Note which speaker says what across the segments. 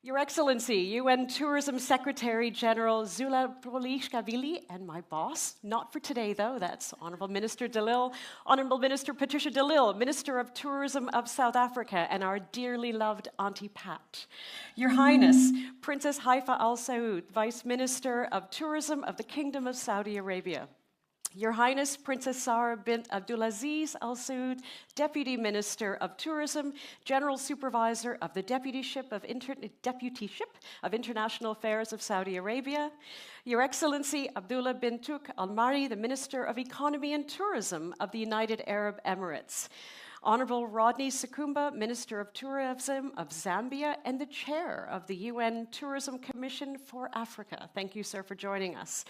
Speaker 1: Your Excellency, UN Tourism Secretary General Zula Broliškavili, and my boss, not for today though, that's Honourable Minister de Lille, Honourable Minister Patricia de Lille, Minister of Tourism of South Africa, and our dearly loved Auntie Pat. Your Highness, Princess Haifa Al Saud, Vice Minister of Tourism of the Kingdom of Saudi Arabia. Your Highness, Princess Sarah bint Abdulaziz Al Saud, Deputy Minister of Tourism, General Supervisor of the Deputyship of International Affairs of Saudi Arabia. Your Excellency, Abdullah bin Tuk Al Mari, the Minister of Economy and Tourism of the United Arab Emirates. Honourable Rodney Sekumba, Minister of Tourism of Zambia and the Chair of the UN Tourism Commission for Africa. Thank you, sir, for joining us.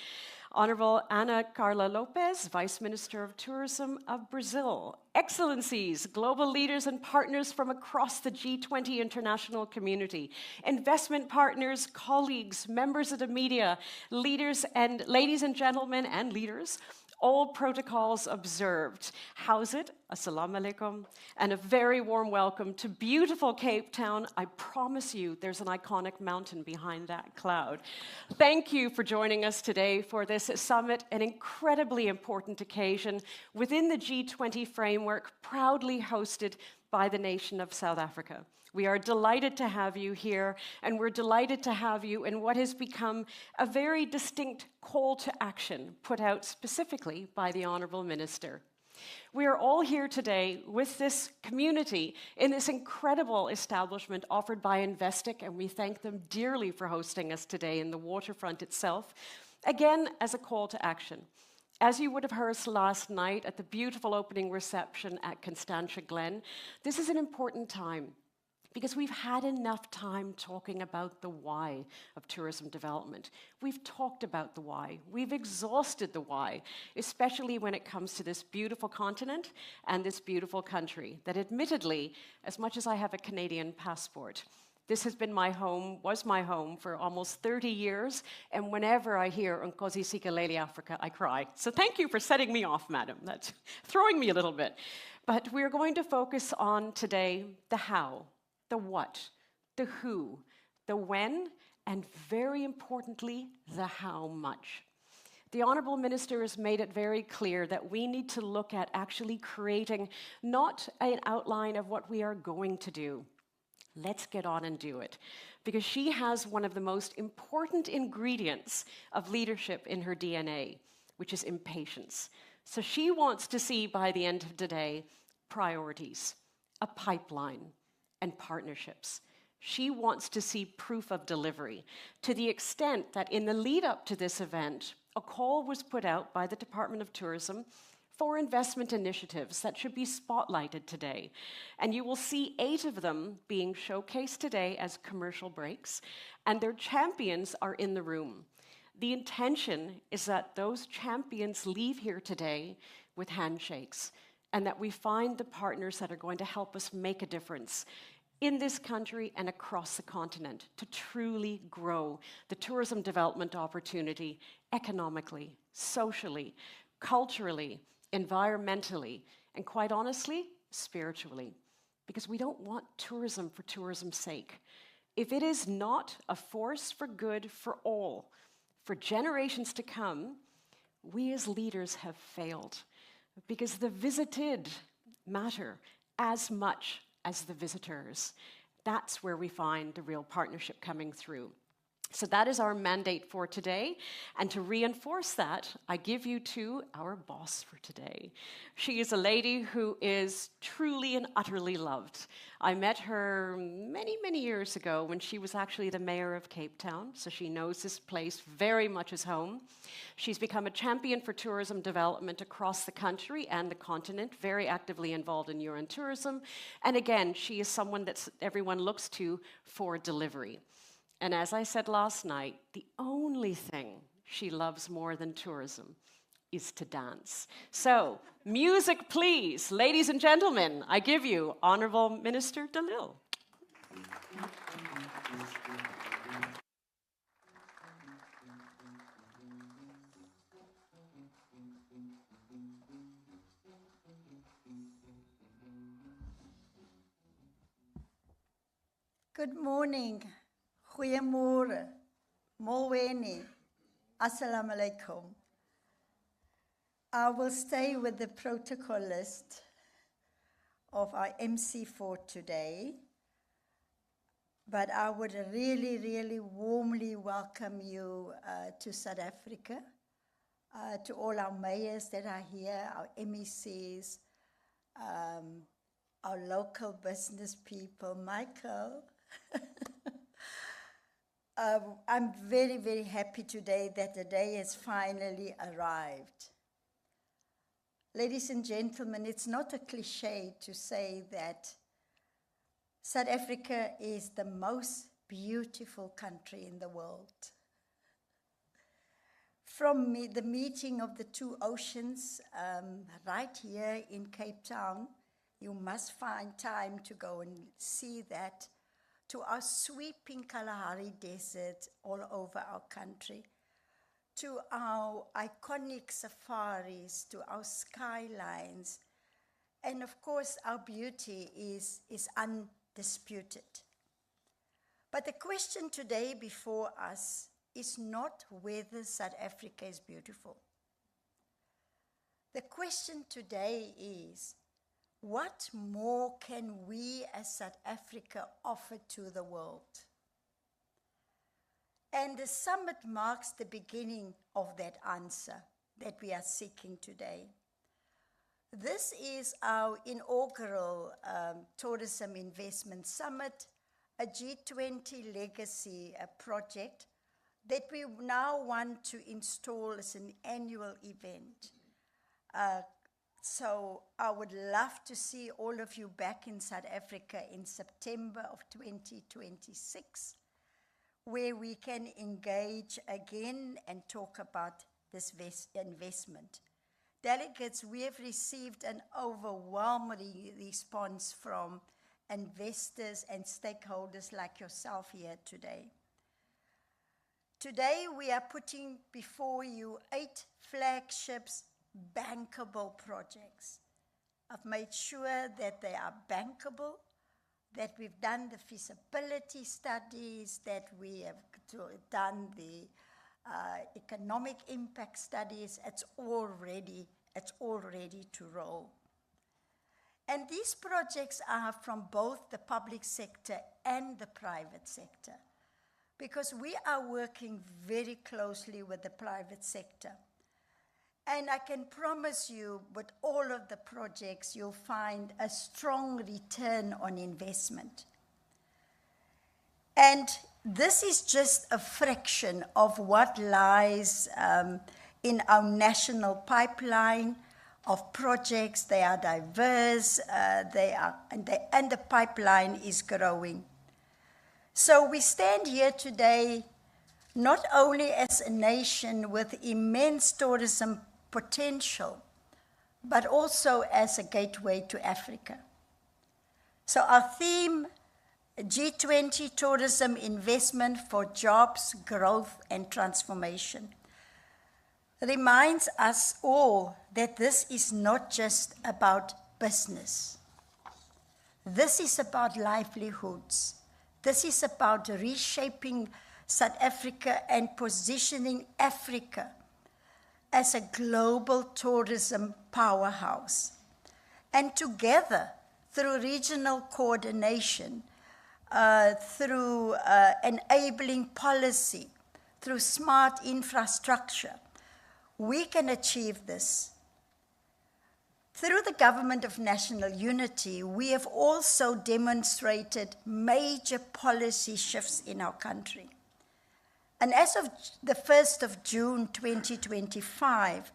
Speaker 1: Honourable Ana Carla Lopez, Vice Minister of Tourism of Brazil. Excellencies, global leaders and partners from across the G20 international community, investment partners, colleagues, members of the media, leaders and ladies and gentlemen and leaders, all protocols observed. How's it? Assalamu alaikum. And a very warm welcome to beautiful Cape Town. I promise you there's an iconic mountain behind that cloud. Thank you for joining us today for this summit, an incredibly important occasion within the G20 framework, proudly hosted by the nation of South Africa. We are delighted to have you here, and we're delighted to have you in what has become a very distinct call to action put out specifically by the Honourable Minister. We are all here today with this community in this incredible establishment offered by Investec, and we thank them dearly for hosting us today in the waterfront itself, again as a call to action. As you would have heard last night at the beautiful opening reception at Constantia Glen, this is an important time, because we've had enough time talking about the why of tourism development. We've talked about the why. We've exhausted the why, especially when it comes to this beautiful continent and this beautiful country that admittedly, as much as I have a Canadian passport, this has been my home, was my home for almost 30 years, and whenever I hear Nkosi Sikeleli Africa, I cry. So thank you for setting me off, madam. That's throwing me a little bit. But we're going to focus on today the how, the what, the who, the when, and very importantly, the how much. The Honourable Minister has made it very clear that we need to look at actually creating not an outline of what we are going to do. Let's get on and do it. Because she has one of the most important ingredients of leadership in her DNA, which is impatience. So she wants to see by the end of the day priorities, a pipeline, and partnerships. She wants to see proof of delivery to the extent that in the lead up to this event, a call was put out by the Department of Tourism for investment initiatives that should be spotlighted today. And you will see 8 of them being showcased today as commercial breaks, and their champions are in the room. The intention is that those champions leave here today with handshakes, and that we find the partners that are going to help us make a difference in this country and across the continent to truly grow the tourism development opportunity economically, socially, culturally, environmentally, and quite honestly, spiritually. Because we don't want tourism for tourism's sake. If it is not a force for good for all, for generations to come, we as leaders have failed. Because the visited matter as much as the visitors. That's where we find the real partnership coming through. So that is our mandate for today. And to reinforce that, I give you to our boss for today. She is a lady who is truly and utterly loved. I met her many, many years ago when she was actually the mayor of Cape Town, so she knows this place very much as home. She's become a champion for tourism development across the country and the continent, very actively involved in UN tourism. And again, she is someone that everyone looks to for delivery. And as I said last night, the only thing she loves more than tourism is to dance. So, music please. Ladies and gentlemen, I give you Honourable Minister de Lille.
Speaker 2: Good morning. Goeiemôre, Molweni, Assalamu alaikum. I will stay with the protocol list of our MC for today, but I would really, really warmly welcome you to South Africa, to all our mayors that are here, our MECs, our local business people, Michael. I'm very, very happy today that the day has finally arrived. Ladies and gentlemen, it's not a cliche to say that South Africa is the most beautiful country in the world. From the meeting of the two oceans right here in Cape Town, you must find time to go and see that, to our sweeping Kalahari Desert all over our country, to our iconic safaris, to our skylines, and of course our beauty is undisputed. But the question today before us is not whether South Africa is beautiful. The question today is, what more can we as South Africa offer to the world? And the summit marks the beginning of that answer that we are seeking today. This is our inaugural Tourism Investment Summit, a G20 legacy project that we now want to install as an annual event. So I would love to see all of you back in South Africa in September of 2026, where we can engage again and talk about this investment. Delegates, we have received an overwhelming response from investors and stakeholders like yourself here today. Today we are putting before you 8 flagships, bankable projects. I've made sure that they are bankable, that we've done the feasibility studies, that we have done the economic impact studies. It's all ready to roll. And these projects are from both the public sector and the private sector, because we are working very closely with the private sector. And I can promise you, with all of the projects, you'll find a strong return on investment. And this is just a fraction of what lies in our national pipeline of projects. They are diverse, and the pipeline is growing. So we stand here today not only as a nation with immense tourism potential, but also as a gateway to Africa. So our theme, G20 Tourism Investment for Jobs, Growth and Transformation, reminds us all that this is not just about business. This is about livelihoods. This is about reshaping South Africa and positioning Africa as a global tourism powerhouse. And together, through regional coordination, through enabling policy, through smart infrastructure, we can achieve this. Through the Government of National Unity, we have also demonstrated major policy shifts in our country. And as of the 1st of June 2025,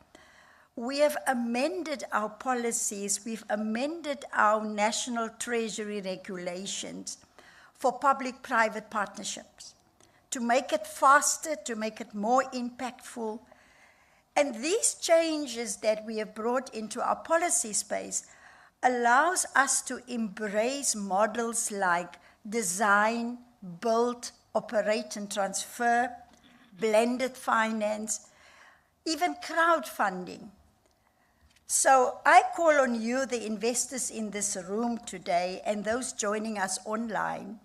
Speaker 2: we have amended our policies, we've amended our National Treasury regulations for public-private partnerships to make it faster, to make it more impactful. And these changes that we have brought into our policy space allows us to embrace models like design, build, operate and transfer, blended finance, even crowdfunding. So I call on you, the investors in this room today, and those joining us online,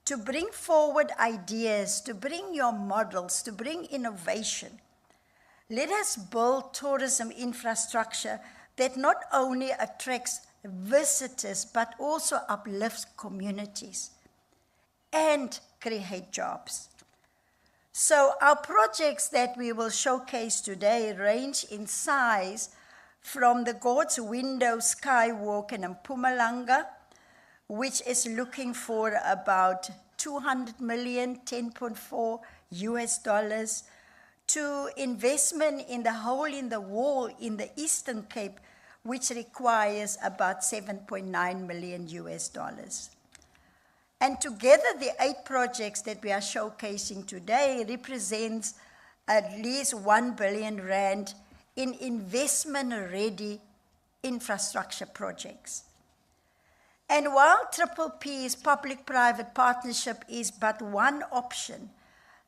Speaker 2: to bring forward ideas, to bring your models, to bring innovation. Let us build tourism infrastructure that not only attracts visitors, but also uplifts communities and create jobs. So our projects that we will showcase today range in size from the God's Window Skywalk in Mpumalanga, which is looking for about 200 million, 10.4 US dollars, to investment in the hole in the wall in the Eastern Cape, which requires about 7.9 million US dollars. And together, the 8 projects that we are showcasing today represents at least 1 billion rand in investment-ready infrastructure projects. And while PPP's public-private partnership is but one option,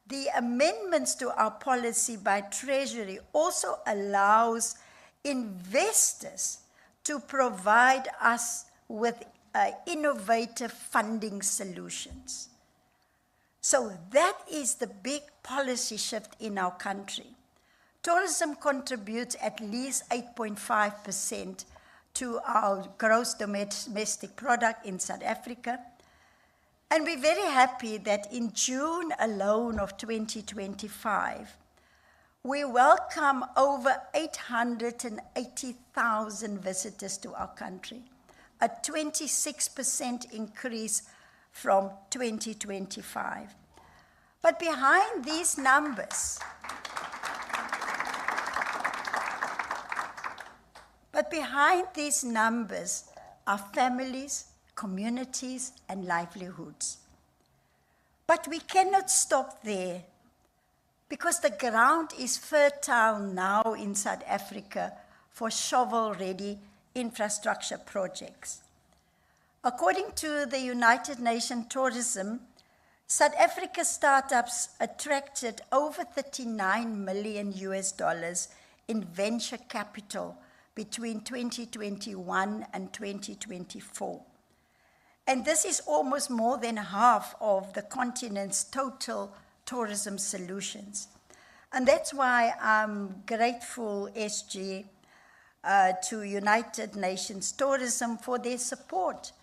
Speaker 2: the amendments to our policy by Treasury also allows investors to provide us with innovative funding solutions. So that is the big policy shift in our country. Tourism contributes at least 8.5% to our gross domestic product in South Africa. And we're very happy that in June alone of 2025, we welcome over 880,000 visitors to our country, a 26% increase from 2025. But behind these numbers, are families, communities, and livelihoods. But we cannot stop there, because the ground is fertile now in South Africa for shovel-ready infrastructure projects. According to the United Nations Tourism, South Africa startups attracted over 39 million US dollars in venture capital between 2021 and 2024. And this is almost more than half of the continent's total tourism solutions. And that's why I'm grateful, SG, to United Nations Tourism for their support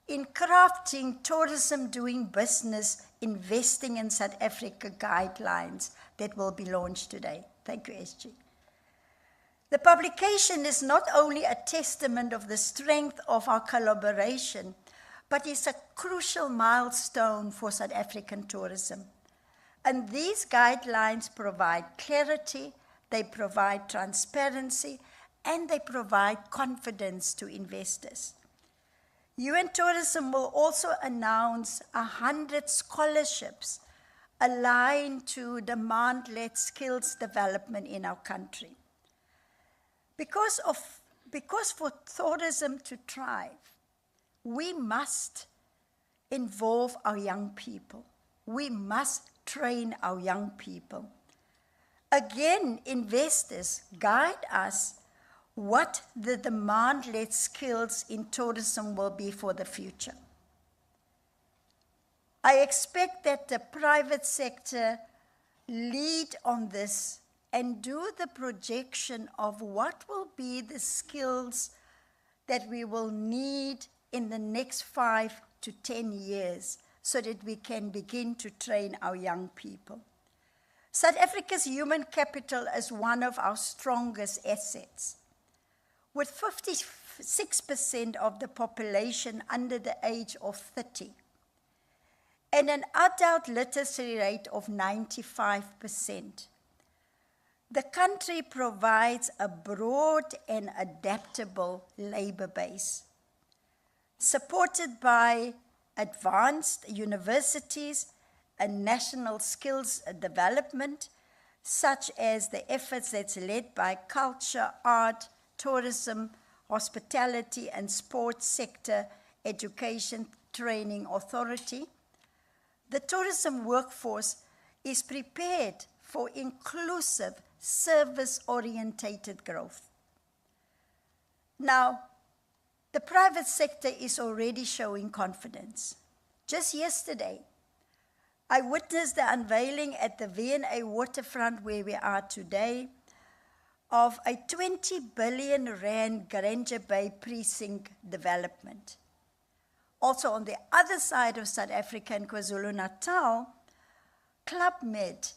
Speaker 2: in crafting tourism doing business, investing in South Africa guidelines that will be launched today. Thank you, SG. The publication is not only a testament of the strength of our collaboration, but is a crucial milestone for South African tourism. And these guidelines provide clarity, they provide transparency, and they provide confidence to investors. UN Tourism will also announce 100 scholarships aligned to demand-led skills development in our country. Because for tourism to thrive, we must involve our young people. We must train our young people. Again, investors guide us what the demand-led skills in tourism will be for the future. I expect that the private sector lead on this and do the projection of what will be the skills that we will need in the next 5 to 10 years so that we can begin to train our young people. South Africa's human capital is one of our strongest assets. With 56% of the population under the age of 30 and an adult literacy rate of 95%, the country provides a broad and adaptable labor base, supported by advanced universities and national skills development, such as the efforts that's led by culture, art, tourism, hospitality, and sports sector education training authority. The tourism workforce is prepared for inclusive, service-orientated growth. Now, the private sector is already showing confidence. Just yesterday, I witnessed the unveiling at the V&A waterfront where we are today of a 20 billion rand Granger Bay precinct development. Also on the other side of South Africa in KwaZulu-Natal, Club Med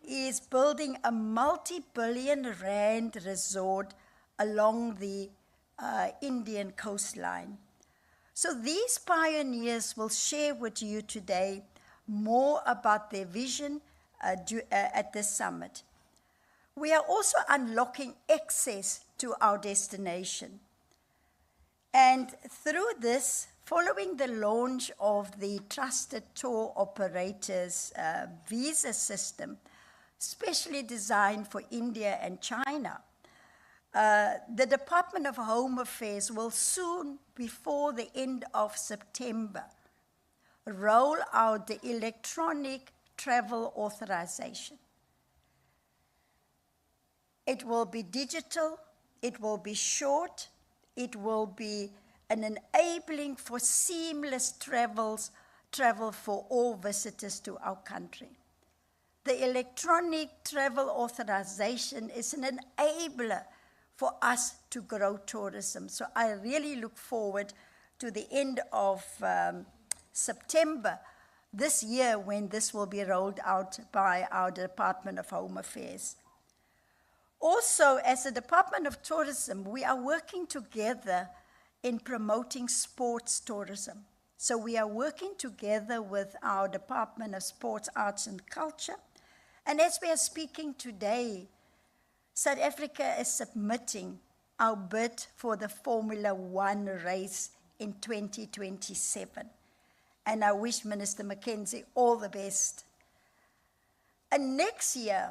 Speaker 2: is building a multi-billion rand resort along the Indian coastline. So these pioneers will share with you today more about their vision at this summit. We are also unlocking access to our destination. And through this, following the launch of the Trusted Tour Operators visa system, specially designed for India and China, the Department of Home Affairs will soon, before the end of September, roll out the electronic travel authorization. It will be digital, it will be short, it will be an enabling for seamless travel for all visitors to our country. The electronic travel authorization is an enabler for us to grow tourism. So I really look forward to the end of September this year when this will be rolled out by our Department of Home Affairs. Also, as the Department of Tourism, we are working together in promoting sports tourism. So we are working together with our Department of Sports, Arts and Culture. And as we are speaking today, South Africa is submitting our bid for the Formula One race in 2027. And I wish Minister Mackenzie all the best. And next year,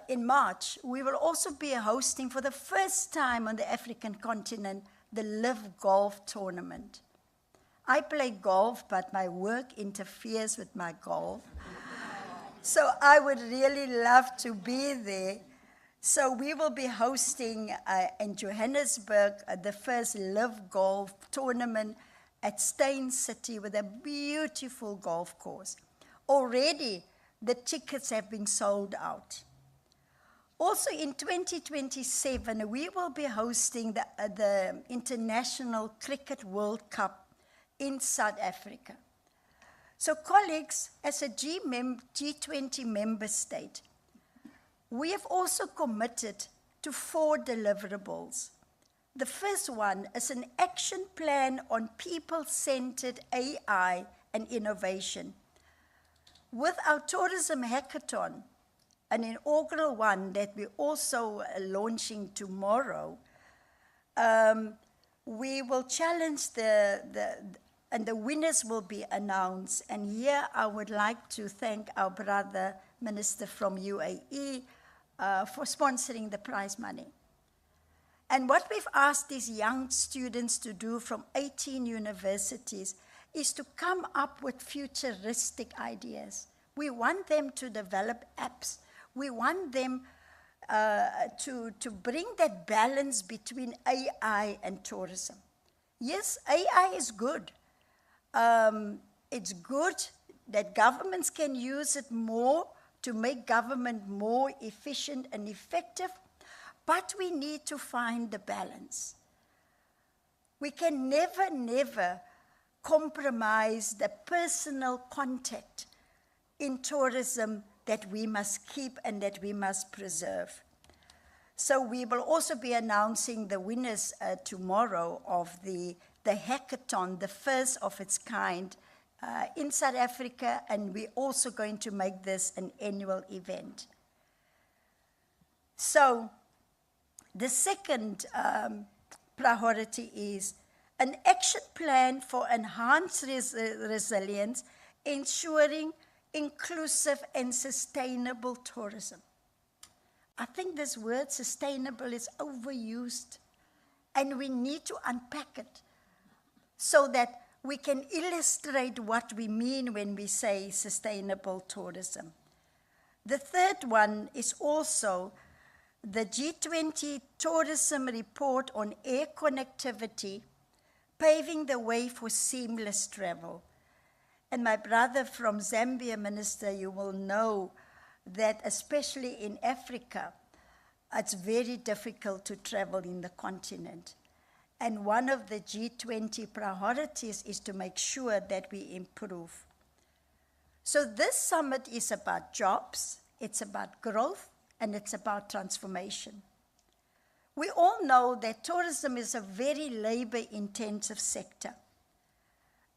Speaker 2: in March, we will also be hosting for the first time on the African continent the Live Golf Tournament. I play golf, but my work interferes with my golf. So I would really love to be there. So we will be hosting in Johannesburg the first Live Golf Tournament at Steyn City with a beautiful golf course. Already, the tickets have been sold out. Also in 2027, we will be hosting the International Cricket World Cup in South Africa. So colleagues, as a G20 member state, we have also committed to 4 deliverables. The first one is an action plan on people-centered AI and innovation. With our tourism hackathon, an inaugural one that we're also launching tomorrow, we will challenge and the winners will be announced. And here I would like to thank our brother minister from UAE for sponsoring the prize money. And what we've asked these young students to do from 18 universities is to come up with futuristic ideas. We want them to develop apps. We want them to bring that balance between AI and tourism. Yes, AI is good. It's good that governments can use it more to make government more efficient and effective, but we need to find the balance. We can never compromise the personal contact in tourism that we must keep and that we must preserve. So we will also be announcing the winners tomorrow of the hackathon, the first of its kind in South Africa, and we're also going to make this an annual event. So the second priority is an action plan for enhanced resilience, ensuring inclusive and sustainable tourism. I think this word sustainable is overused, and we need to unpack it so that we can illustrate what we mean when we say sustainable tourism. The third one is also the G20 Tourism Report on Air Connectivity, paving the way for seamless travel. And my brother from Zambia, Minister, you will know that especially in Africa, it's very difficult to travel in the continent. And one of the G20 priorities is to make sure that we improve. So this summit is about jobs, it's about growth, and it's about transformation. We all know that tourism is a very labor-intensive sector.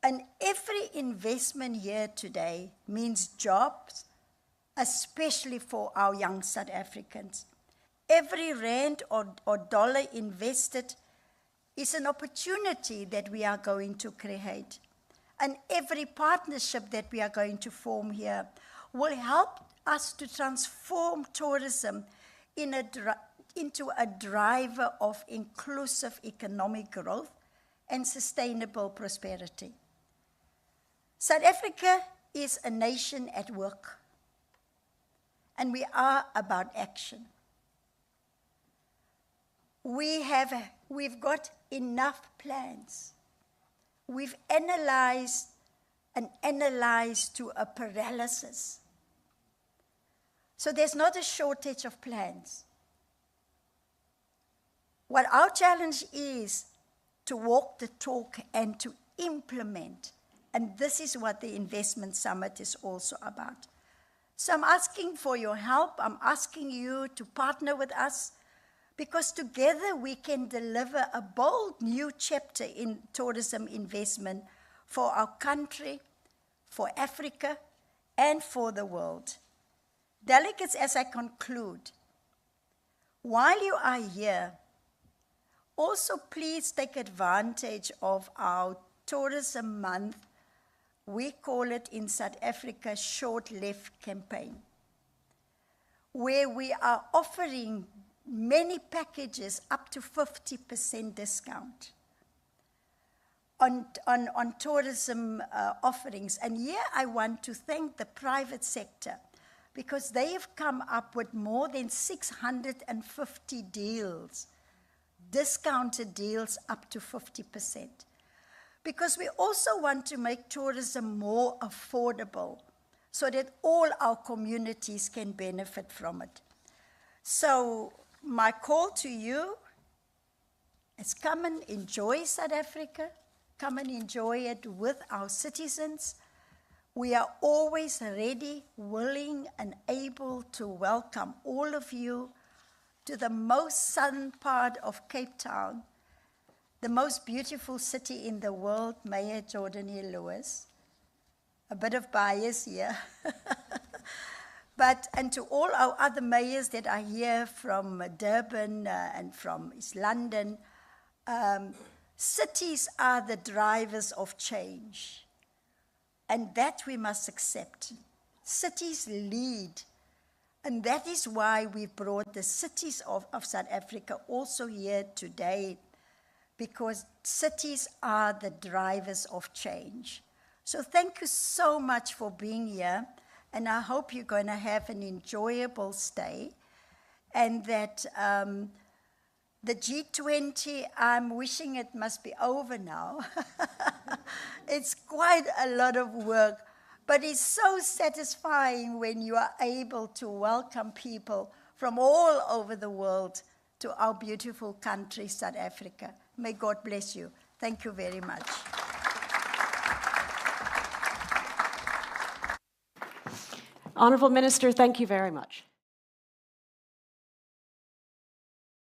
Speaker 2: And every investment here today means jobs, especially for our young South Africans. Every rand or dollar invested is an opportunity that we are going to create. And every partnership that we are going to form here will help us to transform tourism into a driver of inclusive economic growth and sustainable prosperity. South Africa is a nation at work, and we are about action. We've got enough plans. We've analyzed to a paralysis. So there's not a shortage of plans. What our challenge is to walk the talk and to implement. And this is what the Investment Summit is also about. So I'm asking for your help. I'm asking you to partner with us, because together we can deliver a bold new chapter in tourism investment for our country, for Africa, and for the world. Delegates, as I conclude, while you are here, also please take advantage of our Tourism Month. We call it in South Africa Short Left campaign, where we are offering many packages up to 50% discount on tourism offerings. And here I want to thank the private sector, because they have come up with more than 650 deals, discounted deals up to 50%. Because we also want to make tourism more affordable so that all our communities can benefit from it. So my call to you is come and enjoy South Africa, come and enjoy it with our citizens. We are always ready, willing, and able to welcome all of you to the most southern part of Cape Town, the most beautiful city in the world, Mayor Jordanie Lewis. A bit of bias here. And to all our other mayors that are here from Durban and from East London, cities are the drivers of change. And that we must accept. Cities lead. And that is why we brought the cities of South Africa also here today, because cities are the drivers of change. So thank you so much for being here, and I hope you're going to have an enjoyable stay, and that the G20, I'm wishing it must be over now. It's quite a lot of work, but it's so satisfying when you are able to welcome people from all over the world to our beautiful country, South Africa. May God bless you. Thank you very much.
Speaker 1: Honourable Minister, thank you very much.